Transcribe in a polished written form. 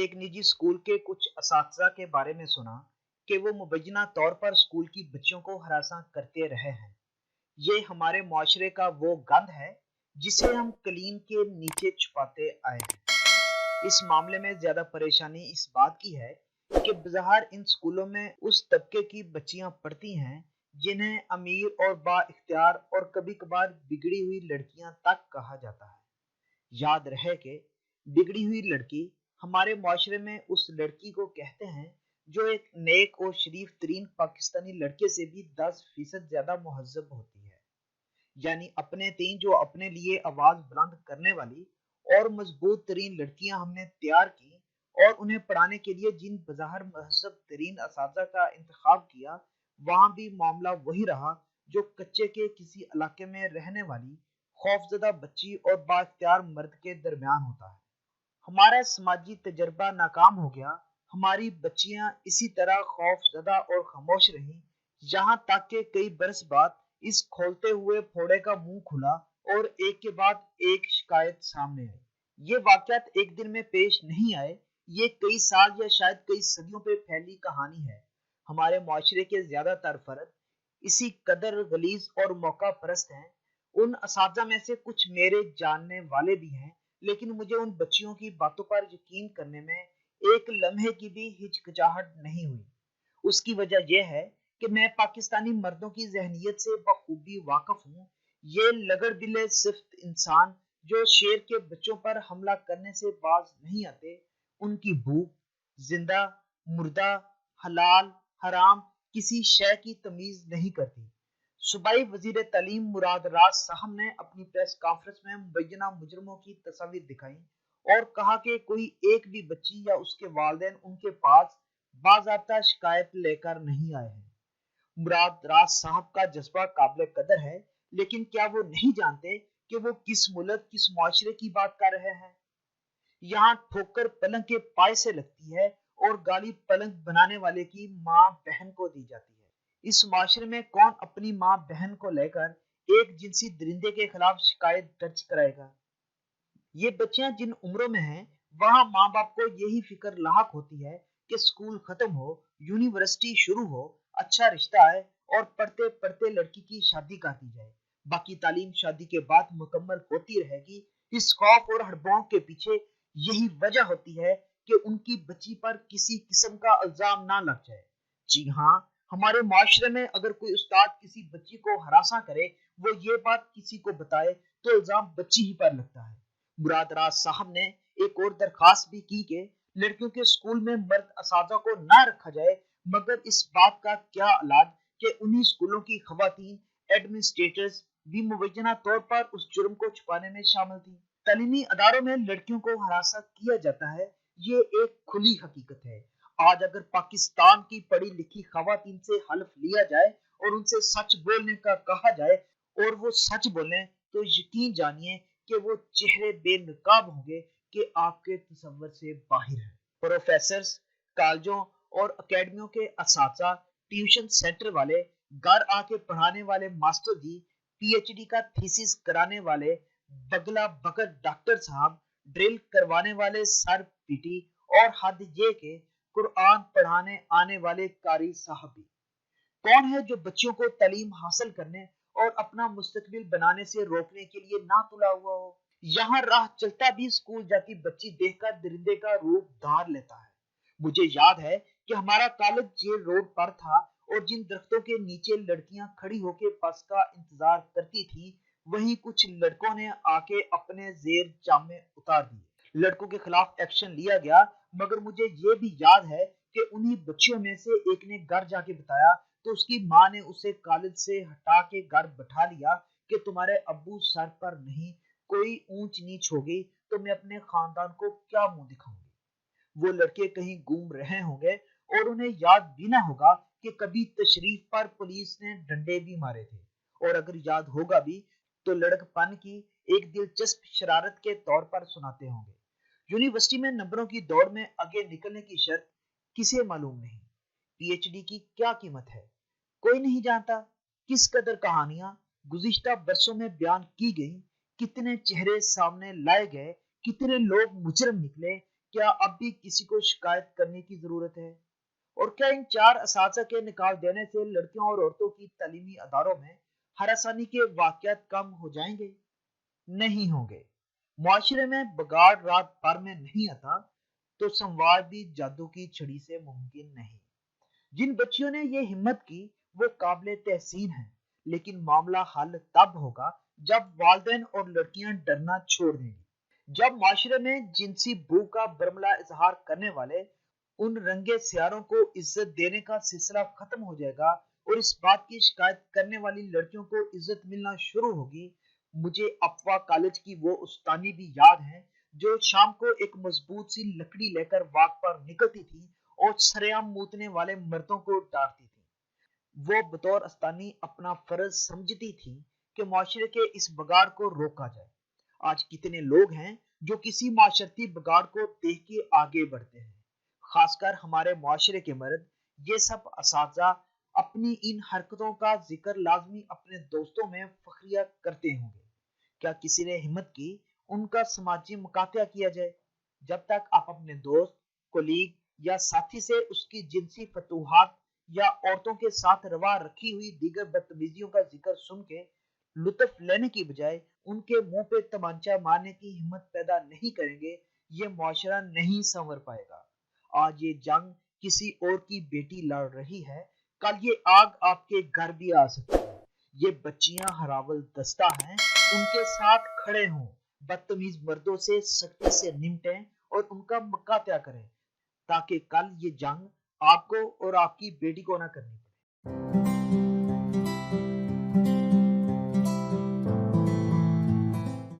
एक निजी स्कूल के कुछ असातिज़ा के बारे में सुना कि वो मुबैना तौर पर स्कूल की बच्चियों को हरासा करते रहे हैं। ये हमारे मुआशरे का वो गंद है जिसे हम कलीन के नीचे छुपाते आए हैं। इस मामले में ज्यादा परेशानी इस बात की है कि बज़ाहिर इन स्कूलों में उस तबके की बच्चियां पढ़ती हैं जिन्हें अमीर और बाइख्तियार और कभी कभार बिगड़ी हुई लड़कियां तक कहा जाता है। याद रहे कि बिगड़ी हुई लड़की हमारे मुआशरे में उस लड़की को कहते हैं जो एक नेक और शरीफ तरीन पाकिस्तानी लड़के से भी 10% ज्यादा मुहज्जब होती है। यानी अपने तीन जो अपने लिए आवाज बुलंद करने वाली और मजबूत तरीन लड़कियां हमने तैयार की और उन्हें पढ़ाने के लिए जिन बज़ाहिर महजब तरीन असातिज़ा का इंतखाब किया, वहां भी मामला वही रहा जो कच्चे के किसी इलाके में रहने वाली खौफजदा बच्ची और बाइख्तियार मर्द के दरमियान होता है। हमारा समाजी तजर्बा नाकाम हो गया। हमारी बच्चियां इसी तरह खौफजदा और खामोश रहीं, यहाँ तक कि कई बरस बाद इस खोलते हुए फोड़े का मुंह खुला और एक के बाद एक शिकायत सामने आई। ये वाकयात एक दिन में पेश नहीं आए, ये कई साल या शायद कई सदियों पे फैली कहानी है। हमारे मुआशरे के ज्यादातर फर्द इसी कदर गलीज और मौका परस्त हैं। उन असातिज़ा में से कुछ मेरे जानने वाले भी हैं, लेकिन मुझे उन बच्चियों की बातों पर यकीन करने में एक लम्हे की भी हिचकिचाहट नहीं हुई। उसकी वजह यह है कि मैं पाकिस्तानी मर्दों की जहनीत से बखूबी वाकिफ हूँ। ये लगड़ बिले सिफ्त इंसान जो शेर के बच्चों पर हमला करने से बाज नहीं आते, उनकी भूख, जिंदा, मुर्दा, हलाल, हराम किसी शय की तमीज नहीं करती। सूबाई वजीर तालीम मुराद राज साहब ने अपनी प्रेस कॉन्फ्रेंस में मुबैना मुजरमों की तस्वीर दिखाई और कहा कि कोई एक भी बच्ची या उसके वालिदैन उनके पास बाज़ाब्ता शिकायत लेकर नहीं आए हैं। मुराद राज साहब का जज्बा काबिल कदर है, लेकिन क्या वो नहीं जानते कि वो किस मुल्क किस मुआशरे की बात कर रहे हैं। यहाँ ठोकर पलंग के पाए से लगती है और गाली पलंग बनाने वाले की माँ बहन को दी जाती है। इस माशरे में कौन अपनी माँ बहन को लेकर एक जिनसी दरिंदे के खिलाफ शिकायत दर्ज कराएगा। ये बच्चियां जिन उम्रों में हैं, वहां माँ बाप को यही फिक्र लाहक होती है कि स्कूल खत्म हो, यूनिवर्सिटी शुरू हो, अच्छा रिश्ता आए और पढ़ते पढ़ते लड़की की शादी कर दी जाए। बाकी तालीम शादी के बाद मुकम्मल होती रहेगी। इस खौफ और हड़बड़ाहट के पीछे यही वजह होती है कि उनकी बच्ची पर किसी किस्म का इल्जाम ना लग जाए। जी हाँ, हमारे माशरे में अगर कोई उस्ताद किसी बच्ची को हरासा करे, वो ये बात किसी को बताए तो इल्जाम बच्ची ही पर लगता है। मुराद राज साहब ने एक और दरखास्त भी की कि लड़कियों के स्कूल में मर्द असातिज़ा को ना रखा जाए, मगर इस बात का क्या इलाज कि उन्हीं स्कूलों की खवातीन एडमिनिस्ट्रेटर्स भी मुबैना तौर पर उस जुर्म को छुपाने में शामिल थी। तालीमी अदारों में लड़कियों को हरासा किया जाता है, ये एक खुली हकीकत है। आज अगर पाकिस्तान की पढ़ी लिखी खवातीन से हल्फ लिया जाए और उनसे सच बोलने का कहा जाए और वो सच बोले, तो यकीन जानिए कि वो चेहरे बेनकाब होंगे कि आपके तसव्वुर से बाहर है। प्रोफेसर, कॉलेजों और अकेडमियों के असातिज़ा, ट्यूशन सेंटर वाले, घर आके पढ़ाने वाले मास्टर जी, पीएचडी का थीसिस कराने वाले बगला बगर डॉक्टर साहब, ड्रिल करवाने वाले सर पीटी और हद ये के कुरान पढ़ाने आने वाले कारी साहब भी। कौन है जो बच्चों को तालीम हासिल करने और अपना मुस्तकबिल बनाने से रोकने के लिए ना तुला हुआ हो। यहाँ राह चलता भी स्कूल जाती बच्ची देखकर दरिंदे का रूप धार लेता है। मुझे याद है कि हमारा कॉलेज जेल रोड पर था और जिन दरख्तों के नीचे लड़कियां खड़ी होकर बस का इंतजार करती थी, वहीं कुछ लड़कों ने आके अपने जेर जामे उतार दिए। लड़कों के खिलाफ एक्शन लिया गया, मगर मुझे ये भी याद है कि उन्हीं बच्चियों में से एक ने घर जाके बताया तो उसकी माँ ने उसे कॉलेज से हटा के घर बैठा लिया कि तुम्हारे अब्बू सर पर नहीं, कोई ऊंच नीच होगी तो मैं अपने खानदान को क्या मुंह दिखाऊंगी। वो लड़के कहीं घूम रहे होंगे और उन्हें याद भी ना होगा कि कभी तशरीफ पर पुलिस ने डंडे भी मारे थे, और अगर याद होगा भी तो लड़कपन की एक दिलचस्प शरारत के तौर पर सुनाते होंगे। यूनिवर्सिटी में नंबरों की दौड़ में आगे निकलने की शर्त किसे मालूम नहीं। पीएचडी की क्या कीमत है, कोई नहीं जानता। किस कदर कहानियां गुज़िश्ता बरसों में बयान की गई, कितने चेहरे सामने लाए गए, कितने लोग मुजरम निकले, کیا اب بھی کسی کو شکایت کرنے کی ضرورت ہے؟ اور کیا ان 4 اساتذہ کے نکال دینے سے لڑکیوں اور عورتوں کی تعلیمی اداروں میں ہراسانی کے واقعات کم ہو جائیں گے؟ نہیں ہوں گے۔ معاشرے میں بگاڑ رات بھر میں نہیں آتا، تو سمواد بھی جادو کی چھڑی سے ممکن نہیں۔ جن بچیوں نے یہ ہمت کی وہ قابل تحسین ہیں، لیکن معاملہ حل تب ہوگا جب والدین اور لڑکیاں ڈرنا چھوڑ دیں گی۔ جب معاشرے میں جنسی بو کا برملا اظہار کرنے والے ان رنگے سیاروں کو عزت دینے کا سلسلہ ختم ہو جائے گا اور اس بات کی شکایت کرنے والی لڑکیوں کو عزت ملنا شروع ہوگی۔ مجھے افوا کالج کی وہ استانی بھی یاد ہے جو شام کو ایک مضبوط سی لکڑی لے کر واک پر نکلتی تھی اور سریام موتنے والے مردوں کو ڈانٹتی تھی۔ وہ بطور استانی اپنا فرض سمجھتی تھی کہ معاشرے کے اس بگاڑ کو روکا جائے۔ آج کتنے لوگ ہیں جو کسی معاشرتی بگاڑ کو دیکھ کے آگے بڑھتے ہیں، خاص کر ہمارے معاشرے کے مرد۔ یہ سب اساتذہ اپنی ان حرکتوں کا ذکر لازمی اپنے دوستوں میں فخریہ کرتے ہوں گے۔ کیا کسی نے ہمت کی ان کا سماجی مکاتبہ کیا جائے؟ جب تک آپ اپنے دوست، کولیگ یا ساتھی سے اس کی جنسی فتوحات یا عورتوں کے ساتھ روا رکھی ہوئی دیگر بدتمیزیوں کا ذکر سن کے لطف لینے کی بجائے ان کے منہ پہ تمانچہ مارنے کی ہمت پیدا نہیں کریں گے، یہ معاشرہ نہیں سنور پائے گا۔ آج یہ جنگ کسی اور کی بیٹی لڑ رہی ہے، کل یہ آگ آپ کے گھر بھی آ سکتی ہے۔ یہ بچیاں ہراول دستہ ہیں، ان کے ساتھ کھڑے ہوں، بدتمیز مردوں سے سختی سے نمٹیں اور ان کا مکاتبہ کریں، تاکہ کل یہ جنگ آپ کو اور آپ کی بیٹی کو نہ کرنی پڑے۔